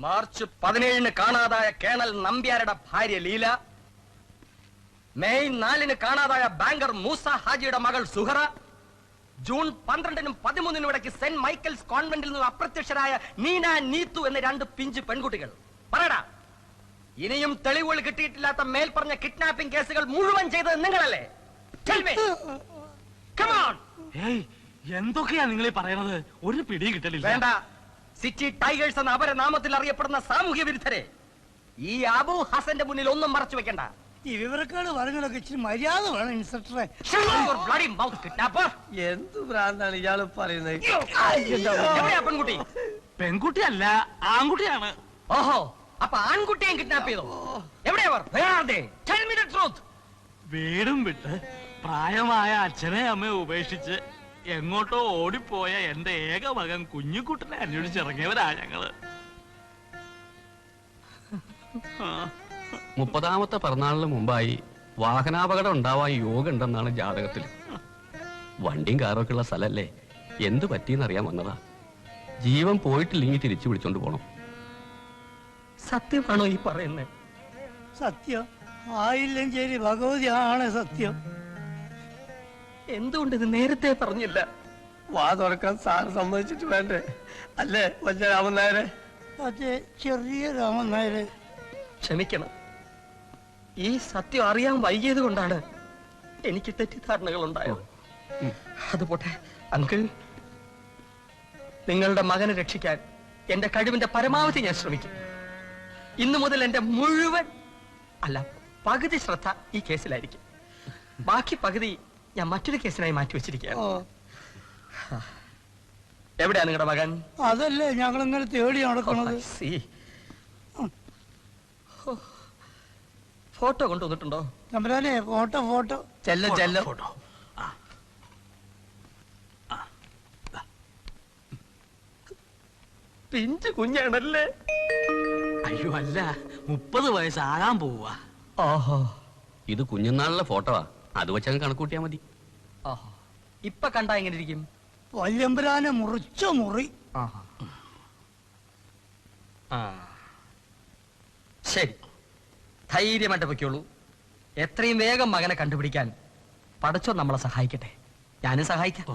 March 17 കാണാതായ colonel നമ്പ്യാരുടെ ഭാര്യ ലീല, മെയ് 4 കാണാതായ ബാങ്കർ മൂസ ഹാജിയുടെ മകൾ സുഹറ, ജൂൺ 12 13 ഇടയ്ക്ക് സെന്റ് മൈക്കൽസ് കോൺവെന്റിൽ നിന്ന് അപ്രത്യക്ഷരായ നീന, നീതു എന്ന 2 പിഞ്ച് പെൺകുട്ടികൾ. പറയടാ, ഇനിയും തെളിവുകൾ കിട്ടിയിട്ടില്ലാത്ത മേൽപ്പറഞ്ഞ കിഡ്നാപ്പിംഗ് കേസുകൾ മുഴുവൻ ചെയ്തത് നിങ്ങളല്ലേ? എന്തൊക്കെയാ നിങ്ങൾ പറയുന്നത്? ഒരു പിടി കിട്ടലില്ല. വേണ്ട, സിറ്റി ടൈഗേഴ്സ് എന്ന അവരെ നാമത്തിൽ അറിയപ്പെടുന്ന സാമൂഹ്യ വിരുദ്ധരെ ഈ അബു ഹസന്റെ മുന്നിൽ ഒന്നും മറച്ചു വെക്കണ്ട. ഈ വിവരക്കാട് പറഞ്ഞതൊക്കെ ഇച്ചിരി മര്യാദ വേണം ഇൻസ്പെക്ടറെ. എന്ത് ഭ്രാന്താണ് ഇയാള് പറയുന്നത്? പെൺകുട്ടി? പെൺകുട്ടിയല്ല, ആൺകുട്ടിയാണ്. ഓഹോ, അപ്പൊ ആൺകുട്ടിയും കിഡ്നാപ്പ് ചെയ്തോ? എവിടെയവർ? വീടും വിട്ട് പ്രായമായ അച്ഛനെ അമ്മയെ ഉപേക്ഷിച്ച് എങ്ങോട്ടോ ഓടിപ്പോയ എന്റെ ഏക മകൻ കുഞ്ഞുകുട്ടനെ അന്വേഷിച്ചിറങ്ങിയവരാ ഞങ്ങള്. 30ാമത്തെ പിറന്നാളിന് മുമ്പായി വാഹനാപകടം ഉണ്ടാവാൻ യോഗ ഉണ്ടെന്നാണ് ജാതകത്തിൽ. വണ്ടിയും കാറൊക്കെ ഉള്ള സ്ഥലല്ലേ, എന്ത് പറ്റിയെന്നറിയാൻ വന്നതാ. ജീവൻ പോയിട്ടില്ലെങ്കിൽ തിരിച്ചു വിളിച്ചോണ്ട് പോണം. സത്യമാണോ ഈ പറയുന്നത്? സത്യം ആയില്ലഞ്ചേരി ഭഗവതി ആണ് സത്യം. എന്തുകൊണ്ട് ഇത് നേരത്തെ പറഞ്ഞില്ല? വാ തുറക്കാൻ സാറ് സമ്മതിച്ചിട്ട് വേണ്ടേ? അല്ലേ വലിയ രാമൻ നായരെ? അതെ, ചെറിയ രാമൻ നായരെ. ക്ഷമിക്കണം, ഈ സത്യം അറിയാൻ വൈകിയത് കൊണ്ടാണ് എനിക്ക് തെറ്റിദ്ധാരണകൾ ഉണ്ടായത്. അതുപോട്ടെ അങ്കിൾ, നിങ്ങളുടെ മകനെ രക്ഷിക്കാൻ എന്റെ കഴിവിന്റെ പരമാവധി ഞാൻ ശ്രമിക്കും. ഇന്നു മുതൽ എന്റെ മുഴുവൻ അല്ല, പകുതി ശ്രദ്ധ ഈ കേസിലായിരിക്കും. ബാക്കി പകുതി ഞാൻ മറ്റൊരു കേസിനായി മാറ്റിവെച്ചിരിക്കുകയാണ്. എവിടെയാ നിങ്ങളുടെ മകൻ? അതല്ലേ ഞങ്ങൾ ഇങ്ങനെ തേടി നടക്കുന്നത്. ഫോട്ടോ കൊണ്ടുവന്നിട്ടുണ്ടോ? തമ്പുരാനെ, ഫോട്ടോ ഫോട്ടോ ചെല്ല ചെല്ല. ഫോട്ടോ. പിഞ്ചു കുഞ്ഞാണല്ലേ? അയ്യോ അല്ല, 30 വയസ്സാകാൻ പോവാ. ഓഹോ, ഇത് കുഞ്ഞുനാളിലെ ഫോട്ടോവാ, അത് വെച്ചങ്ങ് കണക്കൂട്ടിയാ മതി. ഓഹോ, ഇപ്പൊ കണ്ടാ എങ്ങനെ ഇരിക്കും? വല്യമ്പുരാനെ മുറിച്ച മുറി. ശരി, ധൈര്യമായിട്ട് പൊയ്ക്കോളൂ. എത്രയും വേഗം മകനെ കണ്ടുപിടിക്കാൻ പടച്ചോൻ നമ്മളെ സഹായിക്കട്ടെ. ഞാനും സഹായിക്കാം.